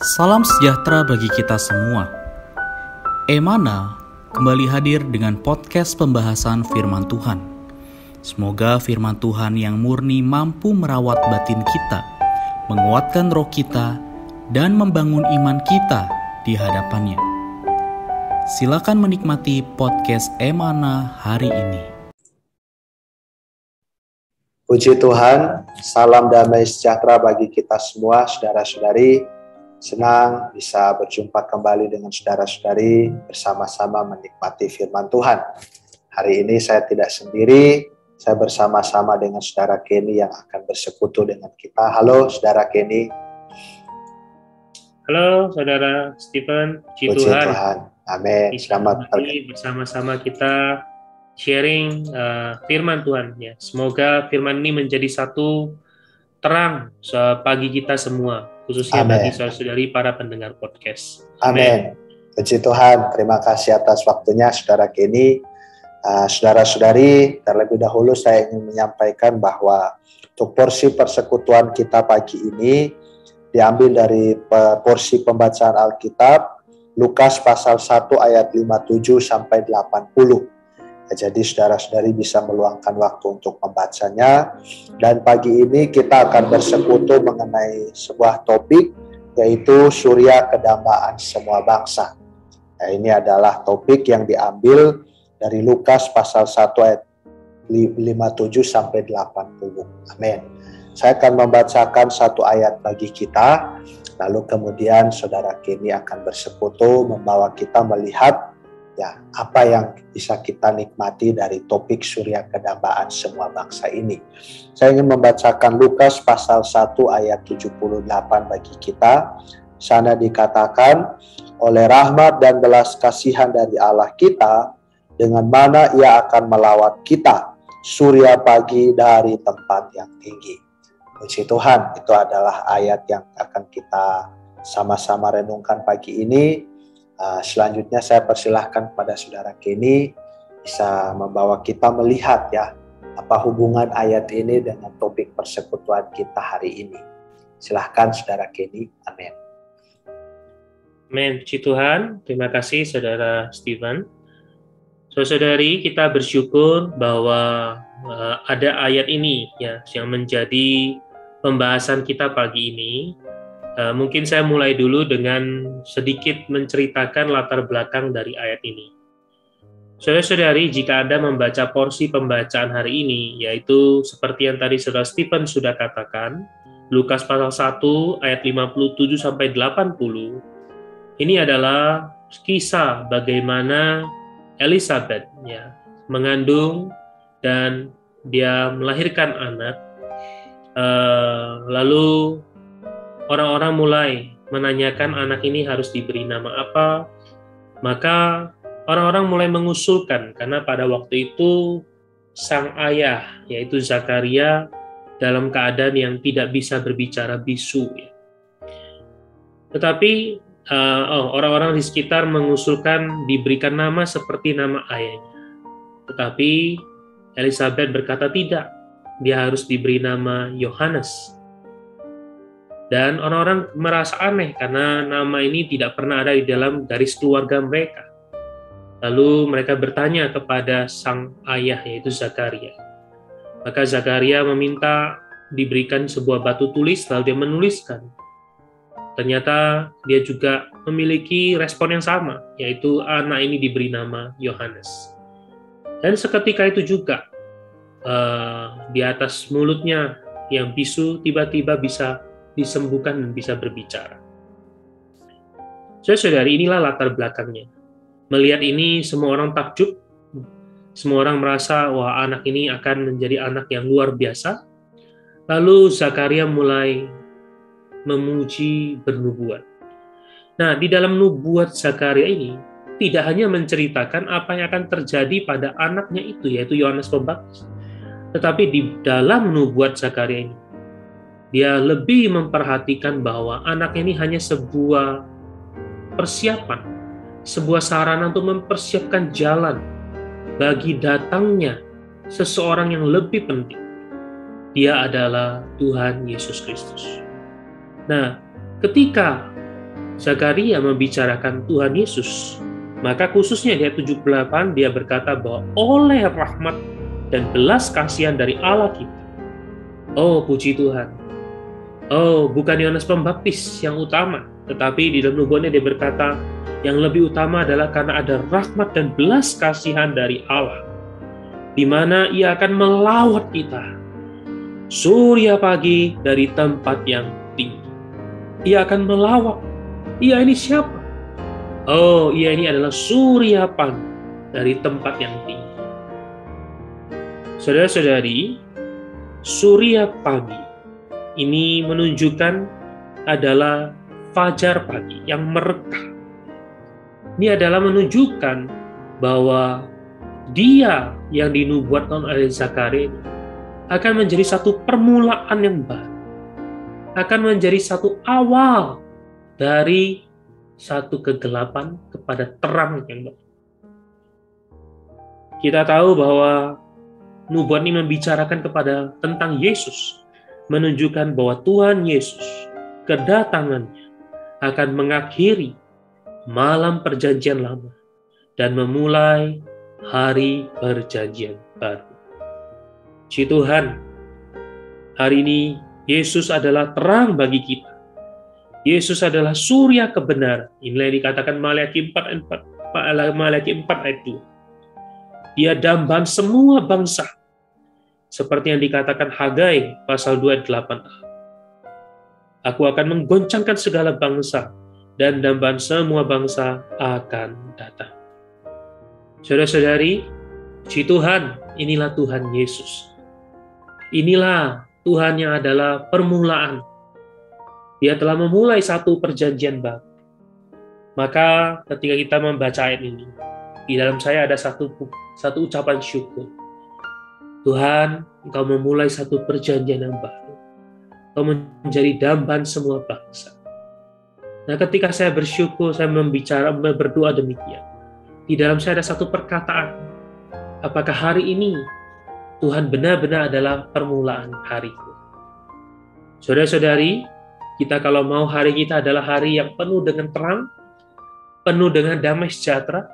Salam sejahtera bagi kita semua. Emana kembali hadir dengan podcast pembahasan firman Tuhan. Semoga firman Tuhan yang murni mampu merawat batin kita, menguatkan roh kita, dan membangun iman kita di hadapannya. Silakan menikmati podcast Emana hari ini. Puji Tuhan, salam damai sejahtera bagi kita semua, saudara-saudari. Senang bisa berjumpa kembali dengan saudara-saudari bersama-sama menikmati firman Tuhan. Hari ini saya tidak sendiri, saya bersama-sama dengan saudara Kenny yang akan bersekutu dengan kita. Halo saudara Kenny. Halo saudara Stephen, puji Tuhan. Amin. Selamat pagi bersama-sama kita sharing firman Tuhan ya. Semoga firman ini menjadi satu terang bagi kita semua, khususnya bagi saudara-saudari para pendengar podcast. Amin. Puji Tuhan, terima kasih atas waktunya saudara Kenny. Saudara-saudari, terlebih dahulu saya ingin menyampaikan bahwa untuk porsi persekutuan kita pagi ini diambil dari porsi pembacaan Alkitab Lukas pasal 1 ayat 57 sampai 80. Jadi saudara-saudari bisa meluangkan waktu untuk membacanya. Dan pagi ini kita akan bersekutu mengenai sebuah topik, yaitu surya kedambaan semua bangsa. Nah, ini adalah topik yang diambil dari Lukas pasal 1 ayat 57 sampai 80. Amin. Saya akan membacakan satu ayat bagi kita, lalu kemudian saudara Kenny akan bersekutu membawa kita melihat ya, apa yang bisa kita nikmati dari topik surya kedambaan semua bangsa ini. Saya ingin membacakan Lukas pasal 1 ayat 78 bagi kita. Sana dikatakan, oleh rahmat dan belas kasihan dari Allah kita, dengan mana ia akan melawat kita, surya pagi dari tempat yang tinggi. Puji Tuhan, itu adalah ayat yang akan kita sama-sama renungkan pagi ini. Selanjutnya saya persilahkan kepada saudara Kenny bisa membawa kita melihat ya apa hubungan ayat ini dengan topik persekutuan kita hari ini. Silahkan saudara Kenny. Amin. Amin. Puji Tuhan. Terima kasih saudara Stephen. Saudari, kita bersyukur bahwa ada ayat ini ya yang menjadi pembahasan kita pagi ini. Mungkin saya mulai dulu dengan sedikit menceritakan latar belakang dari ayat ini. Saudara-saudari, jika Anda membaca porsi pembacaan hari ini, yaitu seperti yang tadi saudara Stephen sudah katakan, Lukas pasal 1 ayat 57 sampai 80, ini adalah kisah bagaimana Elizabeth ya mengandung dan dia melahirkan anak, lalu orang-orang mulai menanyakan anak ini harus diberi nama apa. Maka orang-orang mulai mengusulkan, karena pada waktu itu sang ayah, yaitu Zakaria, dalam keadaan yang tidak bisa berbicara bisu. Tetapi orang-orang di sekitar mengusulkan diberikan nama seperti nama ayahnya. Tetapi Elizabeth berkata tidak, dia harus diberi nama Yohanes. Dan orang-orang merasa aneh karena nama ini tidak pernah ada di dalam garis keluarga mereka. Lalu mereka bertanya kepada sang ayah, yaitu Zakaria. Maka Zakaria meminta diberikan sebuah batu tulis, lalu dia menuliskan. Ternyata dia juga memiliki respon yang sama, yaitu anak ini diberi nama Yohanes. Dan seketika itu juga di atas mulutnya yang bisu tiba-tiba bisa disembuhkan dan bisa berbicara. Saudari, inilah latar belakangnya. Melihat ini semua orang takjub, semua orang merasa wah anak ini akan menjadi anak yang luar biasa. Lalu Zakaria mulai memuji bernubuat. Nah, di dalam nubuat Zakaria ini tidak hanya menceritakan apa yang akan terjadi pada anaknya itu, yaitu Yohanes Pembaptis, tetapi di dalam nubuat Zakaria ini dia lebih memperhatikan bahwa anak ini hanya sebuah persiapan, sebuah sarana untuk mempersiapkan jalan bagi datangnya seseorang yang lebih penting. Dia adalah Tuhan Yesus Kristus. Nah, ketika Zakaria membicarakan Tuhan Yesus, maka khususnya di ayat 78 dia berkata bahwa oleh rahmat dan belas kasihan dari Allah kita. Oh, puji Tuhan. Oh, bukan Yohanes Pembaptis yang utama, tetapi di dalam nubuatnya dia berkata, yang lebih utama adalah karena ada rahmat dan belas kasihan dari Allah, di mana Ia akan melawat kita, surya pagi dari tempat yang tinggi. Ia akan melawat. Ia ini siapa? Oh, Ia ini adalah surya pagi dari tempat yang tinggi. Saudara-saudari, surya pagi ini menunjukkan adalah fajar pagi yang merekah. Ini adalah menunjukkan bahwa dia yang dinubuatkan oleh Zakaria akan menjadi satu permulaan yang baru, akan menjadi satu awal dari satu kegelapan kepada terang yang baru. Kita tahu bahwa nubuat ini membicarakan tentang Yesus, menunjukkan bahwa Tuhan Yesus kedatangannya akan mengakhiri malam perjanjian lama dan memulai hari perjanjian baru. Puji Tuhan, hari ini Yesus adalah terang bagi kita. Yesus adalah surya kebenaran. Inilah yang dikatakan Maliaki 4 ayat 2. Dia dambaan semua bangsa. Seperti yang dikatakan Hagai pasal 2 ayat 8a. Aku akan menggoncangkan segala bangsa, dan dambaan semua bangsa akan datang. Saudara-saudari, puji Tuhan, inilah Tuhan Yesus. Inilah Tuhan yang adalah permulaan. Dia telah memulai satu perjanjian baru. Maka ketika kita membaca ayat ini, di dalam saya ada satu ucapan syukur. Tuhan, Engkau memulai satu perjanjian yang baru. Engkau menjadi dambaan semua bangsa. Nah, ketika saya bersyukur, saya berdoa demikian. Di dalam saya ada satu perkataan. Apakah hari ini Tuhan benar-benar adalah permulaan hariku? Saudara-saudari, kita kalau mau hari kita adalah hari yang penuh dengan terang, penuh dengan damai sejahtera,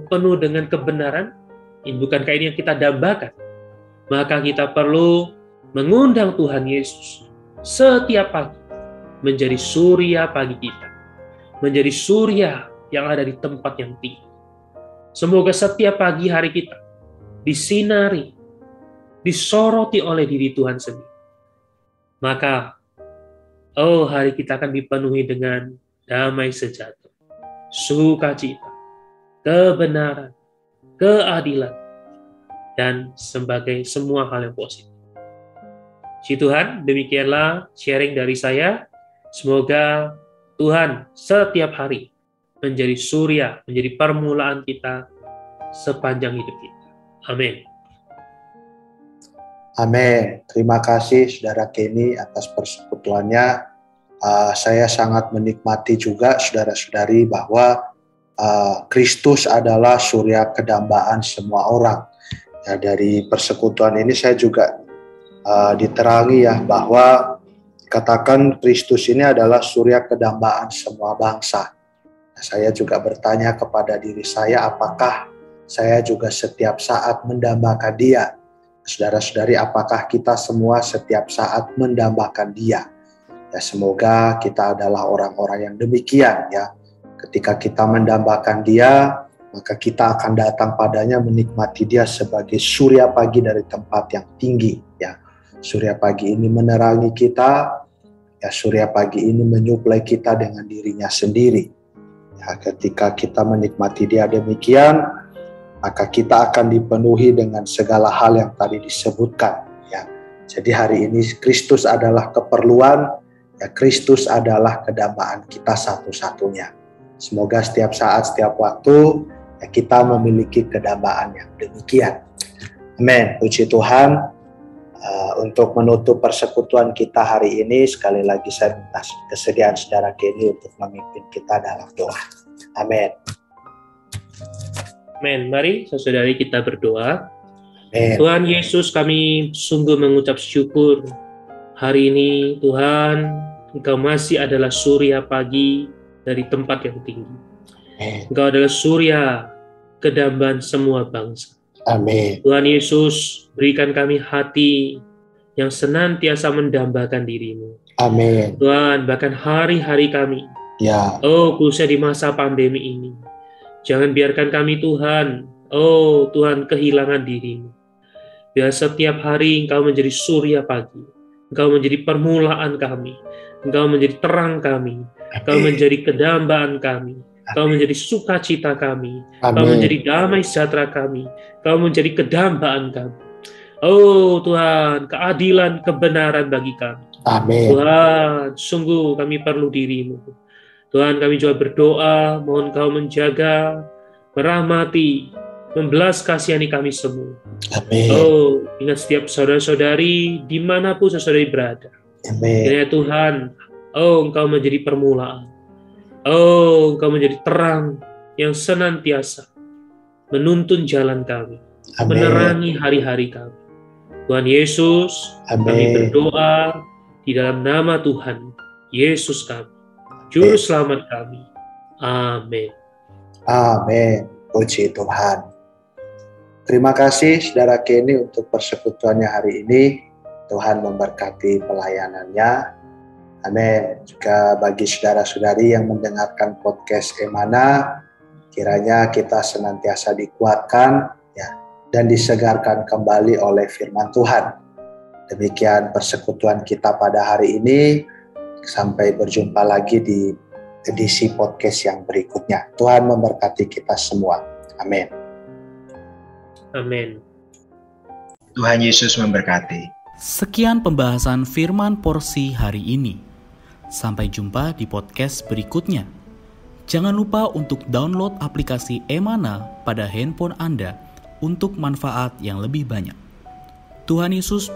penuh dengan kebenaran, bukankah ini yang kita dambakan? Maka kita perlu mengundang Tuhan Yesus setiap pagi menjadi surya pagi kita, menjadi surya yang ada di tempat yang tinggi. Semoga setiap pagi hari kita disinari, disoroti oleh diri Tuhan sendiri. Maka, hari kita akan dipenuhi dengan damai sejahtera, sukacita, kebenaran, keadilan, dan sebagai semua hal yang positif. Puji Tuhan, demikianlah sharing dari saya. Semoga Tuhan setiap hari menjadi surya, menjadi permulaan kita sepanjang hidup kita. Amin. Amin. Terima kasih Saudara Kenny atas persekutuannya. Saya sangat menikmati juga saudara-saudari bahwa Kristus adalah surya kedambaan semua orang. Ya, dari persekutuan ini saya juga diterangi ya bahwa katakan Kristus ini adalah surya kedambaan semua bangsa. Nah, saya juga bertanya kepada diri saya, apakah saya juga setiap saat mendambakan Dia? Saudara-saudari, apakah kita semua setiap saat mendambakan Dia? Ya, semoga kita adalah orang-orang yang demikian ya. Ketika kita mendambakan Dia, maka kita akan datang padanya menikmati Dia sebagai surya pagi dari tempat yang tinggi ya. Surya pagi ini menerangi kita, ya surya pagi ini menyuplai kita dengan dirinya sendiri. Ya, ketika kita menikmati Dia demikian, maka kita akan dipenuhi dengan segala hal yang tadi disebutkan. Ya, jadi hari ini Kristus adalah keperluan, ya Kristus adalah kedambaan kita satu-satunya. Semoga setiap saat, setiap waktu, ya kita memiliki kedambaan yang demikian. Amin. Puji Tuhan. Untuk menutup persekutuan kita hari ini, sekali lagi saya minta kesediaan Saudara Kenny untuk memimpin kita dalam doa. Amin. Amin. Mari saudari kita berdoa. Amin. Tuhan Yesus, kami sungguh mengucap syukur hari ini Tuhan, Engkau masih adalah surya pagi dari tempat yang tinggi. Engkau adalah surya kedambaan semua bangsa. Amin. Tuhan Yesus, berikan kami hati yang senantiasa mendambakan diri-Mu. Amin. Tuhan, bahkan hari-hari kami, Ya. khususnya di masa pandemi ini, jangan biarkan kami Tuhan, Tuhan, kehilangan diri-Mu. Biar setiap hari Engkau menjadi surya pagi, Engkau menjadi permulaan kami, Engkau menjadi terang kami, Engkau menjadi kedambaan kami, Engkau menjadi sukacita kami, Engkau menjadi damai sejahtera kami, Engkau menjadi kedambaan kami. Tuhan, keadilan, kebenaran bagi kami. Amin. Tuhan, sungguh kami perlu diri-Mu. Tuhan, kami juga berdoa, mohon Kau menjaga, merahmati, membelas kasihani kami semua. Amin. Ingat setiap saudara-saudari dimanapun saudari berada. Amin. Kiranya Tuhan, Engkau menjadi permulaan. Engkau menjadi terang yang senantiasa menuntun jalan kami, menerangi hari-hari kami. Tuhan Yesus, kami berdoa di dalam nama Tuhan Yesus kami, Juru Selamat kami. Amin. Amin. Puji Tuhan. Terima kasih Saudara Kenny untuk persekutuannya hari ini. Tuhan memberkati pelayanannya. Amin. Juga bagi saudara-saudari yang mendengarkan podcast Emana, kiranya kita senantiasa dikuatkan ya, dan disegarkan kembali oleh firman Tuhan. Demikian persekutuan kita pada hari ini. Sampai berjumpa lagi di edisi podcast yang berikutnya. Tuhan memberkati kita semua. Amin. Amin. Tuhan Yesus memberkati. Sekian pembahasan firman porsi hari ini. Sampai jumpa di podcast berikutnya. Jangan lupa untuk download aplikasi Emana pada handphone Anda untuk manfaat yang lebih banyak. Tuhan Yesus